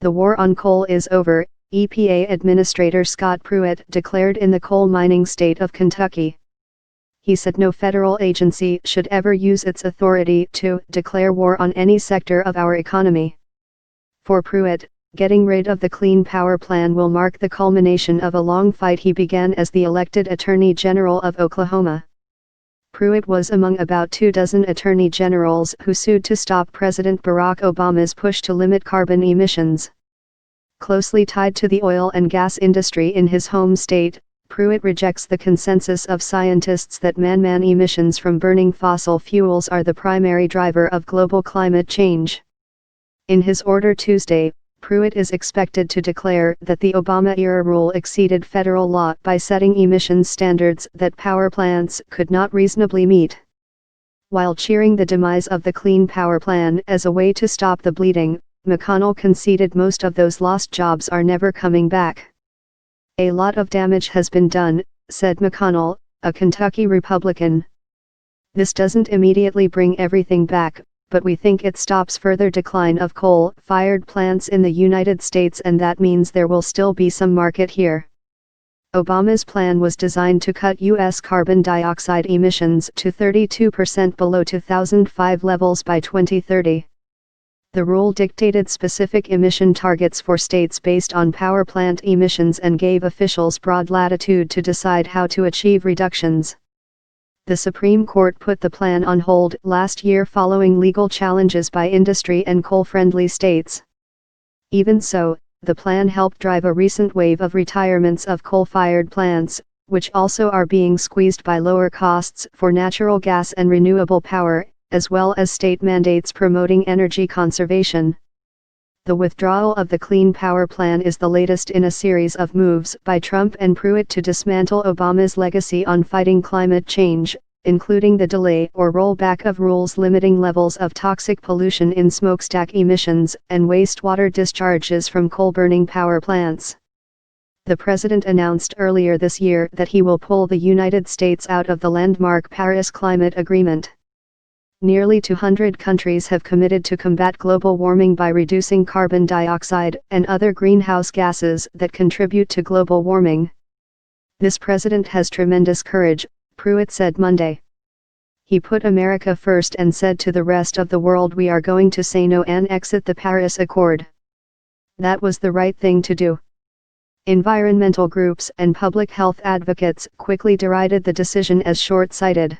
The war on coal is over, EPA Administrator Scott Pruitt declared in the coal mining state of Kentucky. He said no federal agency should ever use its authority to declare war on any sector of our economy. For Pruitt, getting rid of the Clean Power Plan will mark the culmination of a long fight he began as the elected Attorney General of Oklahoma. Pruitt was among about 24 attorney generals who sued to stop President Barack Obama's push to limit carbon emissions. Closely tied to the oil and gas industry in his home state, Pruitt rejects the consensus of scientists that man-made emissions from burning fossil fuels are the primary driver of global climate change. In his order Tuesday, Pruitt is expected to declare that the Obama-era rule exceeded federal law by setting emissions standards that power plants could not reasonably meet. While cheering the demise of the Clean Power Plan as a way to stop the bleeding, McConnell conceded most of those lost jobs are never coming back. "A lot of damage has been done," said McConnell, a Kentucky Republican. "This doesn't immediately bring everything back, but we think it stops further decline of coal-fired plants in the United States, and that means there will still be some market here." Obama's plan was designed to cut U.S. carbon dioxide emissions to 32% below 2005 levels by 2030. The rule dictated specific emission targets for states based on power plant emissions and gave officials broad latitude to decide how to achieve reductions. The Supreme Court put the plan on hold last year following legal challenges by industry and coal-friendly states. Even so, the plan helped drive a recent wave of retirements of coal-fired plants, which also are being squeezed by lower costs for natural gas and renewable power, as well as state mandates promoting energy conservation. The withdrawal of the Clean Power Plan is the latest in a series of moves by Trump and Pruitt to dismantle Obama's legacy on fighting climate change, including the delay or rollback of rules limiting levels of toxic pollution in smokestack emissions and wastewater discharges from coal-burning power plants. The president announced earlier this year that he will pull the United States out of the landmark Paris Climate Agreement. Nearly 200 countries have committed to combat global warming by reducing carbon dioxide and other greenhouse gases that contribute to global warming. "This president has tremendous courage," Pruitt said Monday. He put America first and said to the rest of the world, "We are going to say no and exit the Paris Accord." That was the right thing to do. Environmental groups and public health advocates quickly derided the decision as short-sighted.